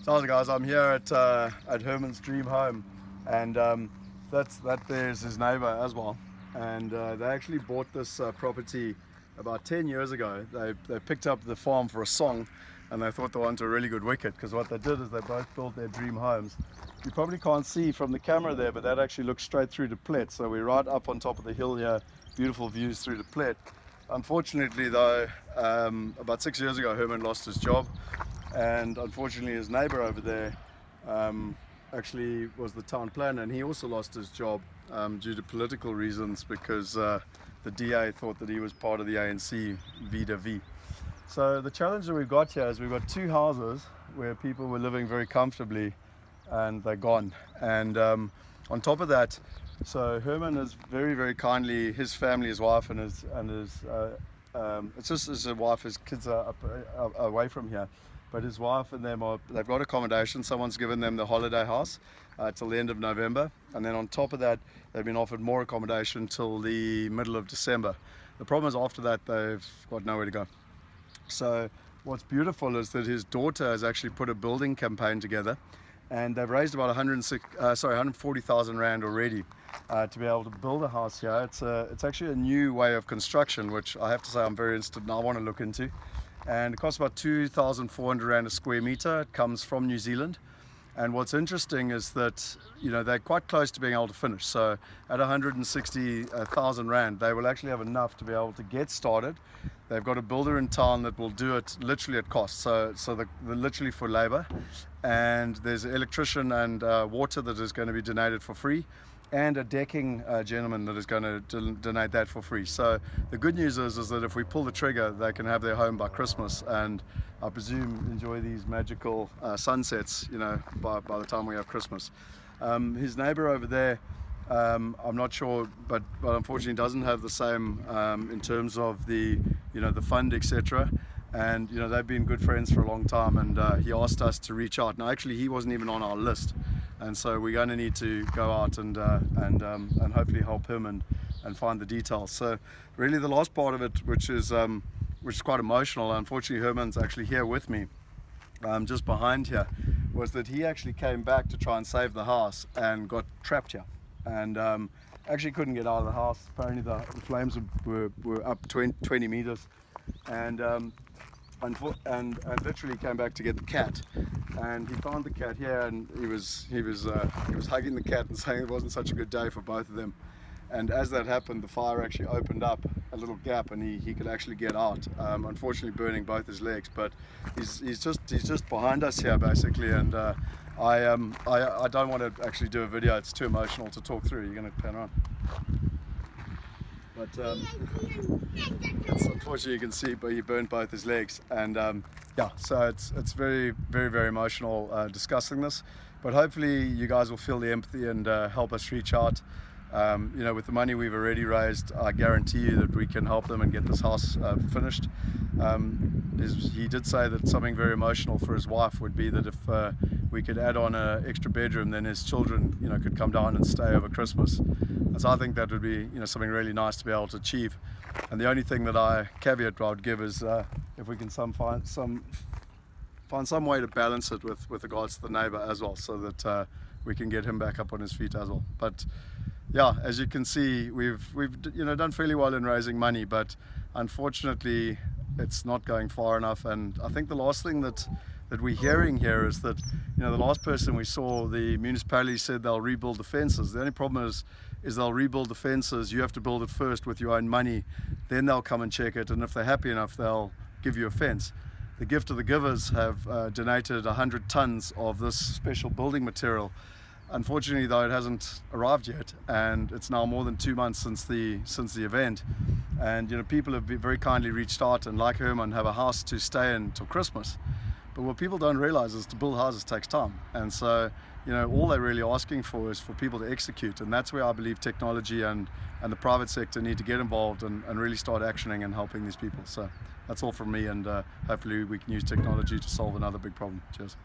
So how's it, guys? I'm here at Herman's dream home, and that there's his neighbor as well. And they actually bought this property about 10 years ago. They picked up the farm for a song, and they thought they wanted a really good wicket, because what they did is they both built their dream homes. You probably can't see from the camera there, but that actually looks straight through to Plet. So we're right up on top of the hill here, beautiful views through to Plet. Unfortunately though, about 6 years ago, Herman lost his job, and unfortunately his neighbor over there actually was the town planner, and he also lost his job due to political reasons, because the DA thought that he was part of the ANC vis-a-vis. So the challenge that we've got here is we've got two houses where people were living very comfortably, and they're gone. And on top of that, so Herman is very kindly, his family, his wife and his it's just his wife, his kids are away from here, but his wife and them they've got accommodation. Someone's given them the holiday house till the end of November, and then on top of that they've been offered more accommodation till the middle of December. The problem is after that they've got nowhere to go. So what's beautiful is that his daughter has actually put a building campaign together, and they've raised about 140,000 Rand already to be able to build a house here. It's actually a new way of construction, which I have to say I'm very interested in. I want to look into, and it costs about 2,400 Rand a square meter. It comes from New Zealand, and what's interesting is that, you know, they're quite close to being able to finish. So at 160,000 Rand, they will actually have enough to be able to get started. They've got a builder in town that will do it literally at cost, so they're literally for labor, and there's an electrician and water that is going to be donated for free, and a decking gentleman that is going to donate that for free. So the good news is that if we pull the trigger, they can have their home by Christmas, and I presume enjoy these magical sunsets, you know, by the time we have Christmas. His neighbor over there, I'm not sure, but unfortunately doesn't have the same in terms of the, you know, the fund, etc. And you know, they've been good friends for a long time, and he asked us to reach out. Now actually he wasn't even on our list, and so we're going to need to go out and hopefully help him and find the details. So really the last part of it, which is quite emotional, unfortunately Herman's actually here with me, just behind here, was that he actually came back to try and save the house and got trapped here, and actually couldn't get out of the house. Apparently the flames were up 20 meters, and literally came back to get the cat, and he found the cat here, and he was hugging the cat and saying it wasn't such a good day for both of them. And as that happened, the fire actually opened up a little gap, and he could actually get out, unfortunately burning both his legs. But he's just behind us here basically, and I don't want to actually do a video. It's too emotional to talk through. You're going to pan around. But unfortunately you can see, but he burned both his legs, and yeah, so it's very emotional discussing this. But hopefully you guys will feel the empathy and help us reach out. You know, with the money we've already raised, I guarantee you that we can help them and get this house finished. He did say that something very emotional for his wife would be that if we could add on an extra bedroom, then his children, you know, could come down and stay over Christmas. And so I think that would be, you know, something really nice to be able to achieve. And the only thing that caveat I would give is if we can find some way to balance it with regards to the neighbor as well, so that we can get him back up on his feet as well. But yeah, as you can see, we've you know, done fairly well in raising money, but unfortunately it's not going far enough. And I think the last thing that we're hearing here is that, you know, the last person we saw, the municipality said they'll rebuild the fences. The only problem is they'll rebuild the fences. You have to build it first with your own money, then they'll come and check it, and if they're happy enough, they'll give you a fence. The gift of the givers have donated 100 tons of this special building material. Unfortunately though, it hasn't arrived yet, and it's now more than 2 months since the event. And you know, people have very kindly reached out, and like Herman, have a house to stay in till Christmas. But what people don't realize is to build houses takes time, and so, you know, all they're really asking for is for people to execute, and that's where I believe technology and the private sector need to get involved and really start actioning and helping these people. So that's all from me, and hopefully we can use technology to solve another big problem. Cheers.